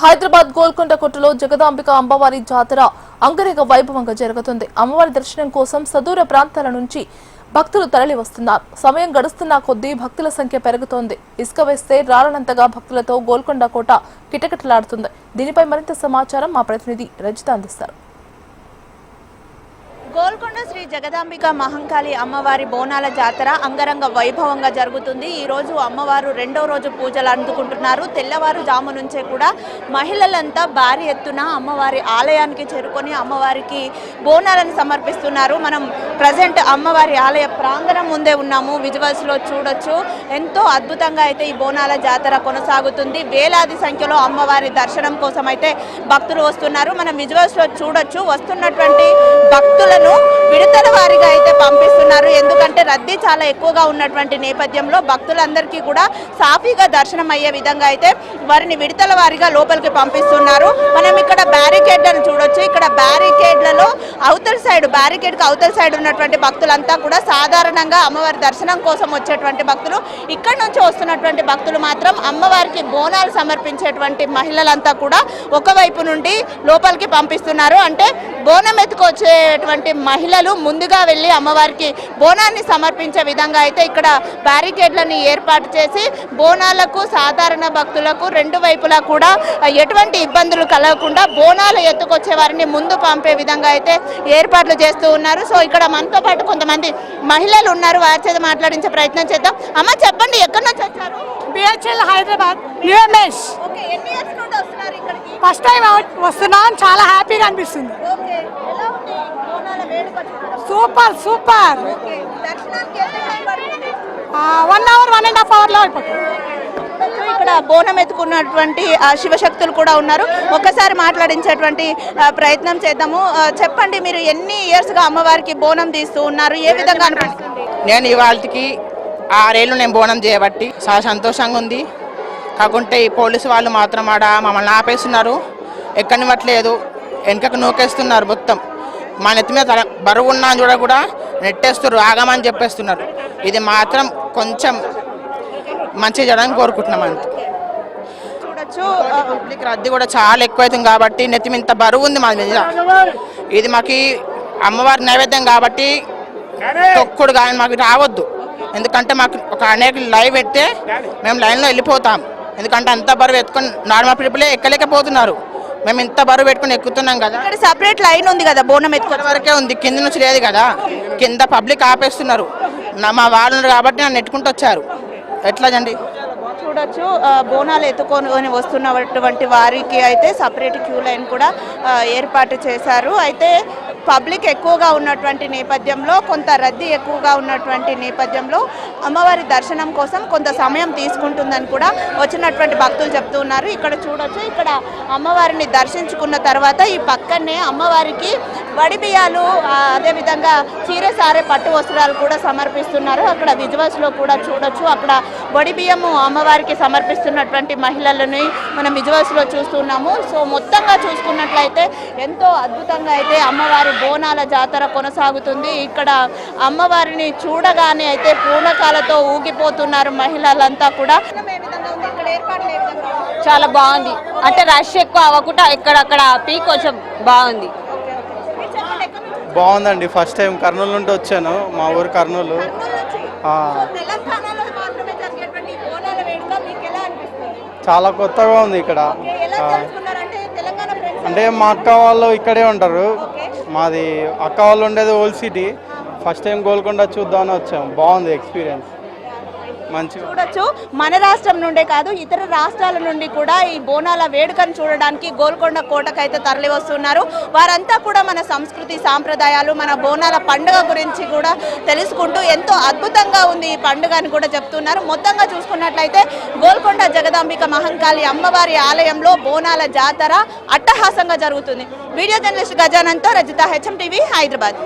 హైదరాబాద్ గోల్కొండ కోటలో జగదాంబిక అమ్మవారి జాతర అంగరంగ వైభవంగా జరుగుతుంది. అమ్మవారి దర్శనం కోసం సదూర ప్రాంతాల నుంచి భక్తులు తరలి వస్తున్నారు. సమయం గడుస్తున్న కొద్దీ భక్తుల సంఖ్య పెరుగుతోంది. ఇసుక వేస్తే రాలనంతగా భక్తులతో గోల్కొండ కోట కిటకిటలాడుతుంది. దీనిపై మరింత సమాచారం మా ప్రతినిధి రజిత అందిస్తారు. గోల్కొండ శ్రీ జగదాంబిక మహంకాళి అమ్మవారి బోనాల జాతర అంగరంగ వైభవంగా జరుగుతుంది. ఈ రోజు అమ్మవారు రెండో రోజు పూజలు అందుకుంటున్నారు. తెల్లవారుజాము నుంచే కూడా మహిళలంతా భారీ ఎత్తున అమ్మవారి ఆలయానికి చేరుకొని అమ్మవారికి బోనాలను సమర్పిస్తున్నారు. మనం ప్రజెంట్ అమ్మవారి ఆలయ ప్రాంగణం ముందే ఉన్నాము. విజువల్స్ లో చూడొచ్చు. ఎంతో అద్భుతంగా అయితే ఈ బోనాల జాతర కొనసాగుతుంది. వేలాది సంఖ్యలో అమ్మవారి దర్శనం కోసం అయితే భక్తులు వస్తున్నారు. మనం విజువల్స్ లో చూడొచ్చు. వస్తున్నటువంటి భక్తుల విడతల వారిగా అయితే పంపిస్తున్నారు. ఎందుకంటే రద్దీ చాలా ఎక్కువగా ఉన్నటువంటి నేపథ్యంలో భక్తులందరికీ కూడా సాఫీగా దర్శనం అయ్యే విధంగా అయితే వారిని విడతల వారిగా లోపలికి పంపిస్తున్నారు. మనం ఇక్కడ బ్యారికేడ్లను చూడొచ్చు. ఇక్కడ బ్యారికేడ్లలో బ్యారికేడ్కి అవతల సైడ్ ఉన్నటువంటి భక్తులంతా కూడా సాధారణంగా అమ్మవారి దర్శనం కోసం వచ్చేటువంటి భక్తులు. ఇక్కడ నుంచి వస్తున్నటువంటి భక్తులు మాత్రం అమ్మవారికి బోనాలు సమర్పించేటువంటి మహిళలంతా కూడా ఒకవైపు నుండి లోపలికి పంపిస్తున్నారు. అంటే బోనం ఎత్తుకొచ్చేటువంటి మహిళలు ముందుగా వెళ్ళి అమ్మవారికి బోనాన్ని సమర్పించే విధంగా అయితే ఇక్కడ బ్యారికేడ్లని ఏర్పాటు చేసి బోనాలకు సాధారణ భక్తులకు రెండు వైపులా కూడా ఎటువంటి ఇబ్బందులు కలగకుండా బోనాలు ఎత్తుకొచ్చే వారిని ముందు పంపే విధంగా అయితే ఏర్పాట్లు చేస్తూ ఉన్నారు. సో ఇక్కడ మనతో పాటు కొంతమంది మహిళలు ఉన్నారు. వారి చేత మాట్లాడించే ప్రయత్నం చేద్దాం. అమ్మ చెప్పండి, ఎక్కడి నుంచి వచ్చారు? BHEL Hyderabad UMS. First time వస్తున్నాను. చాలా హ్యాపీగా అనిపిస్తుంది. Super super. 1 hour 1.5 hour లో అయిపోతుంది. ఇక్కడ బోనం ఎత్తుకున్నటువంటి శివశక్తులు కూడా ఉన్నారు. ఒక్కసారి మాట్లాడించేటువంటి ప్రయత్నం చేద్దాము. చెప్పండి, మీరు ఎన్ని ఇయర్స్ గా అమ్మవారికి బోనం తీస్తూ ఉన్నారు? ఏ విధంగా అనిపిస్తుంది? నేను ఇవాళకి 6 ఏళ్ళు నేను బోనం చేయబట్టి చాలా సంతోషంగా ఉంది. కాకుంటే ఈ పోలీసు వాళ్ళు మాత్రం మమ్మల్ని ఆపేస్తున్నారు. ఎక్కనివ్వట్లేదు, వెనకకు నూకేస్తున్నారు. మొత్తం మా నెత్తి మీద బరువు ఉన్నా కూడా నెట్టేస్తున్నారు, ఆగమని చెప్పేస్తున్నారు. ఇది మాత్రం కొంచెం మంచి చేయడానికి కోరుకుంటున్నాం. అంతే. చూడొచ్చు, పబ్లిక్ రద్దీ కూడా చాలా ఎక్కువైతుంది కాబట్టి నెత్తి మీద ఇంత బరువు ఉంది మా మీద. ఇది మాకు అమ్మవారి నైవేద్యం కాబట్టి తొక్కుడు కానీ మాకు రావద్దు. ఎందుకంటే మాకు ఒక అనేక లైవ్ పెడితే మేము లైన్లో వెళ్ళిపోతాం. ఎందుకంటే అంత బరువు ఎత్తుకొని నార్మల్ పీపులే ఎక్కలేకపోతున్నారు. మేము ఇంత బరువు పెట్టుకుని ఎక్కుతున్నాం కదా. సపరేట్ లైన్ ఉంది కదా, బోనం ఎత్తుకునే వరకే ఉంది, కింద నుంచి లేదు కదా. కింద పబ్లిక్ ఆపేస్తున్నారు. మా వాళ్ళు కాబట్టి నన్ను నెట్టుకుంటూ వచ్చారు. ఎట్లాగండి? చూడొచ్చు, బోనాలు ఎత్తుకొని వస్తున్నటువంటి వారికి అయితే సపరేట్ క్యూ లైన్ కూడా ఏర్పాటు చేశారు. అయితే పబ్లిక్ ఎక్కువగా ఉన్నటువంటి నేపథ్యంలో, కొంత రద్దీ ఎక్కువగా ఉన్నటువంటి నేపథ్యంలో అమ్మవారి దర్శనం కోసం కొంత సమయం తీసుకుంటుందని కూడా వచ్చినటువంటి భక్తులు చెప్తూ ఉన్నారు. ఇక్కడ చూడొచ్చు, ఇక్కడ అమ్మవారిని దర్శించుకున్న తర్వాత ఈ పక్కనే అమ్మవారికి వడి బియ్యాలు, అదేవిధంగా చీర సారే పట్టు వస్త్రాలు కూడా సమర్పిస్తున్నారు. అక్కడ విజువల్స్లో కూడా చూడొచ్చు. అక్కడ వడి బియ్యము అమ్మవారికి సమర్పిస్తున్నటువంటి మహిళలని మనం విజువల్స్లో చూస్తున్నాము. సో మొత్తంగా చూసుకున్నట్లయితే ఎంతో అద్భుతంగా అయితే అమ్మవారి బోనాల జాతర కొనసాగుతుంది. ఇక్కడ అమ్మవారిని చూడగానే అయితే పూర్ణకాలతో ఊగిపోతున్నారు మహిళలంతా కూడా. చాలా బాగుంది. అంటే రష్ ఎక్కువ అవ్వకుండా ఎక్కడక్కడ పీక్ కొంచెం బాగుంది. బాగుందండి. ఫస్ట్ టైం కర్నూలు నుండి వచ్చాను. మా ఊరు కర్నూలు. చాలా కొత్తగా ఉంది ఇక్కడ. అంటే మా అక్క వాళ్ళు ఇక్కడే ఉంటారు. మాది అక్క వాళ్ళు ఉండేది old city. First time Golconda చూద్దామని వచ్చాం. బాగుంది ఎక్స్పీరియన్స్, మంచిగా. చూడొచ్చు, మన రాష్ట్రం నుండే కాదు ఇతర రాష్ట్రాల నుండి కూడా ఈ బోనాల వేడుకను చూడడానికి గోల్కొండ కోటకైతే తరలి వస్తున్నారు. వారంతా కూడా మన సంస్కృతి సాంప్రదాయాలు, మన బోనాల పండుగ గురించి కూడా తెలుసుకుంటూ ఎంతో అద్భుతంగా ఉంది ఈ పండుగ అని కూడా చెప్తున్నారు. మొత్తంగా చూసుకున్నట్లయితే గోల్కొండ జగదాంబిక మహంకాళి అమ్మవారి ఆలయంలో బోనాల జాతర అట్టహాసంగా జరుగుతుంది. వీడియో జర్నలిస్ట్ గజానంతో రజిత, HM TV, హైదరాబాద్.